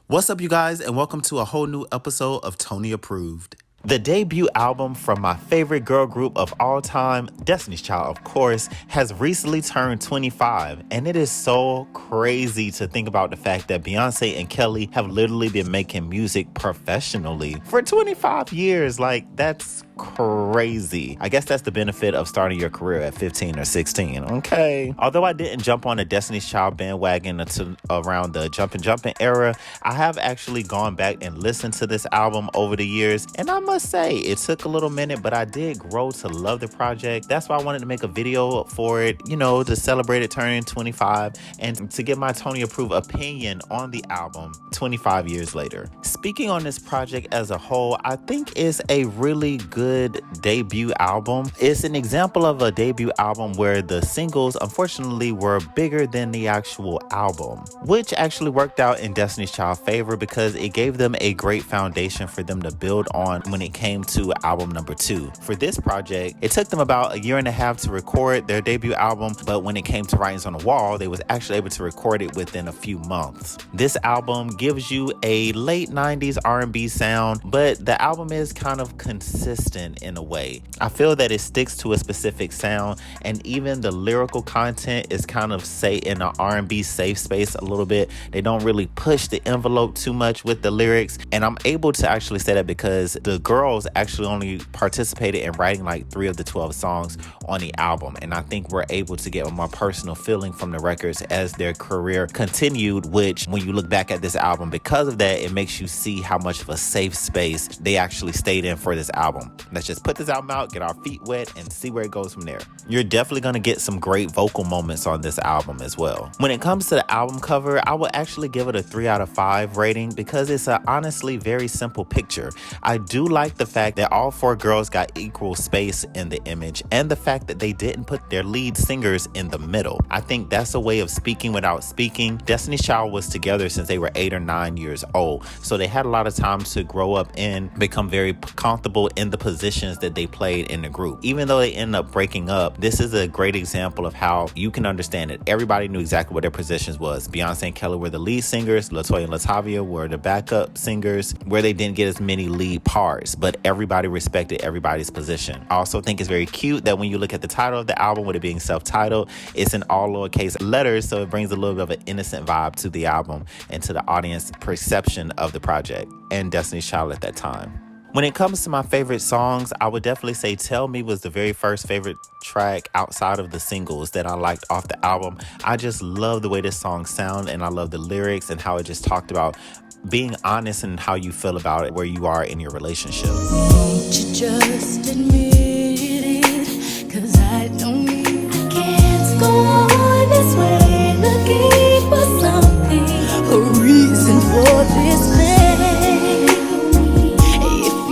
What's up, you guys, and welcome to a whole new episode of Toni Approved. The debut album from my favorite girl group of all time, Destiny's Child, of course, has recently turned 25, and it is so crazy to think about the fact that Beyonce and Kelly have literally been making music professionally for 25 years. Like, that's crazy. I guess that's the benefit of starting your career at 15 or 16, okay? Although I didn't jump on the Destiny's Child bandwagon until around the Jumpin' era, I have actually gone back and listened to this album over the years, and I must say, it took a little minute, but I did grow to love the project. That's why I wanted to make a video for it, to celebrate it turning 25 and to get my Toni Approved opinion on the album 25 years later. Speaking on this project as a whole, I think it's a really good debut album. It's an example of a debut album where the singles, unfortunately, were bigger than the actual album, which actually worked out in Destiny's Child's favor because it gave them a great foundation for them to build on when it came to album number 2. For this project, it took them about a year and a half to record their debut album, but when it came to Writings on the Wall, they was actually able to record it within a few months. This album gives you a late 90s R&B sound, but the album is kind of consistent in a way. I feel that it sticks to a specific sound, and even the lyrical content is kind of in an R&B safe space a little bit. They don't really push the envelope too much with the lyrics, and I'm able to actually say that because the girls actually only participated in writing like 3 of the 12 songs on the album, and I think we're able to get a more personal feeling from the records as their career continued, which when you look back at this album, because of that, it makes you see how much of a safe space they actually stayed in for this album. Let's just put this album out, get our feet wet, and see where it goes from there. You're definitely going to get some great vocal moments on this album as well. When it comes to the album cover, I would actually give it a 3 out of 5 rating because it's a honestly very simple picture. I do like the fact that all 4 girls got equal space in the image and the fact that they didn't put their lead singers in the middle. I think that's a way of speaking without speaking. Destiny's Child was together since they were 8 or 9 years old, so they had a lot of time to grow up and become very comfortable in the positions that they played in the group. Even though they ended up breaking up, this is a great example of how you can understand it. Everybody knew exactly what their positions was. Beyonce and Kelly were the lead singers, LaToya and LaTavia were the backup singers, where they didn't get as many lead parts, but everybody respected everybody's position. I also think it's very cute that when you look at the title of the album, with it being self-titled, it's in all lowercase letters, so it brings a little bit of an innocent vibe to the album and to the audience perception of the project and Destiny's Child at that time. When it comes to my favorite songs, I would definitely say Tell Me was the very first favorite track outside of the singles that I liked off the album. I just love the way this song sounds, and I love the lyrics and how it just talked about being honest and how you feel about it, where you are in your relationship. Won't you just admit it? 'Cause I can't go on this way, looking for something, a reason for this pain.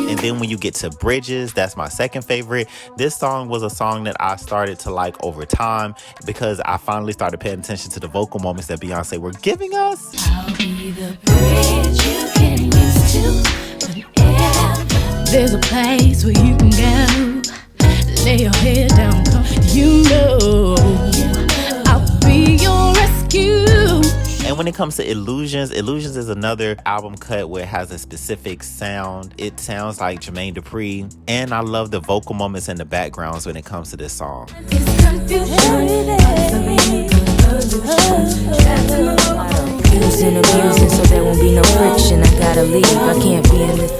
And then when you get to Bridges, that's my second favorite. This song was a song that I started to like over time because I finally started paying attention to the vocal moments that Beyonce were giving us. I'll be the bridge you can use to whenever there's a place where you can go. Lay your head down, I'll be your rescue. And when it comes to Illusions is another album cut where it has a specific sound. It sounds like Jermaine Dupri, and I love the vocal moments and the backgrounds when it comes to this song. It's confusing, abusing, so there won't be no friction. I gotta leave, I can't be in this.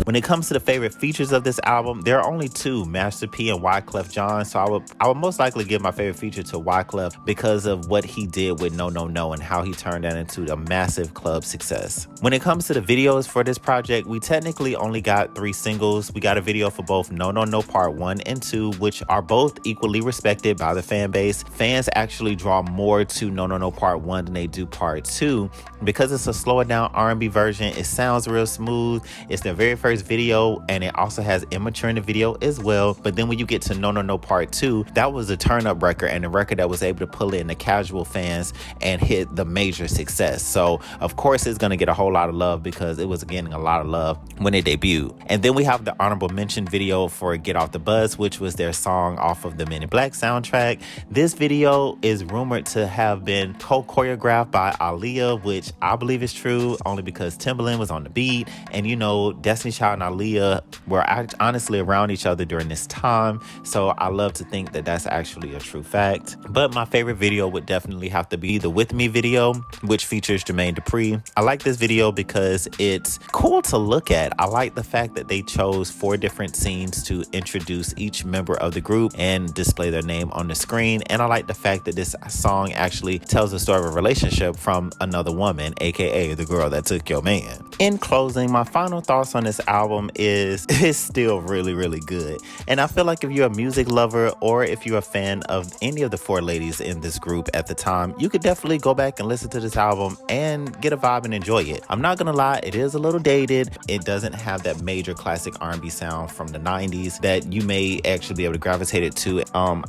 When it comes to the favorite features of this album, there are only 2, Master P and Wyclef Jean. So I would most likely give my favorite feature to Wyclef because of what he did with No No No and how he turned that into a massive club success. When it comes to the videos for this project, we technically only got 3 singles. We got a video for both No No No Part 1 and 2, which are both equally respected by the fan base. Fans actually draw more to No No No Part 1 than they do Part 2 because it's a slower down R&B version. It sounds real smooth. It's their very first video, and it also has Immature in the video as well. But then when you get to No No No Part 2, that was a turn up record, and a record that was able to pull in the casual fans and hit the major success. So of course it's gonna get a whole lot of love because it was getting a lot of love when it debuted. And then we have the honorable mention video for Get Off the Bus, which was their song off of the Men in Black soundtrack. This video is rumored to have been co-choreographed by Aaliyah, which I believe is true only because Timbaland was on the beat, and you know, Destiny's Child and Aaliyah were honestly around each other during this time, so I love to think that that's actually a true fact. But my favorite video would definitely have to be the With Me video, which features Jermaine Dupri. I like this video because it's cool to look at. I like the fact that they chose 4 different scenes to introduce each member of the group and display their name on the screen, and I like the fact that this song actually tells the story of a relationship from another woman, aka the girl that took your man. In closing, my final thoughts on this album is it's still really, really good. And I feel like if you're a music lover or if you're a fan of any of the 4 ladies in this group at the time, you could definitely go back and listen to this album and get a vibe and enjoy it. I'm not gonna lie, it is a little dated. It doesn't have that major classic R&B sound from the 90s that you may actually be able to gravitate it to.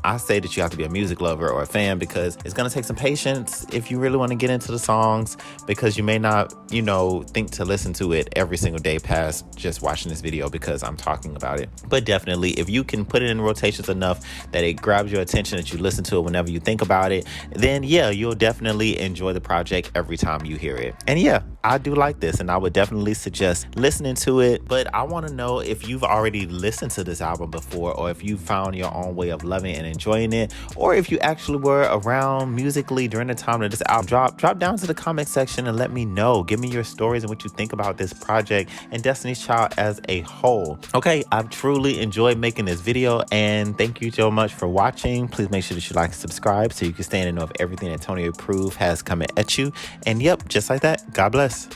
I say that you have to be a music lover or a fan because it's gonna take some patience if you really want to get into the songs, because you may not, you know, think to listen to it every single day past just watching this video because I'm talking about it. But definitely, if you can put it in rotations enough that it grabs your attention, that you listen to it whenever you think about it, then yeah, you'll definitely enjoy the project every time you hear it. And yeah, I do like this, and I would definitely suggest listening to it. But I want to know if you've already listened to this album before, or if you found your own way of loving and enjoying it, or if you actually were around musically during the time that this album dropped. Drop down to the comment section and let me know. Give me your stories and what you think about this project and Destiny's Child as a whole. Okay, I've truly enjoyed making this video, and thank you so much for watching. Please make sure that you like and subscribe so you can stay in the know of everything that Toni Approved has coming at you. And yep, just like that, God bless.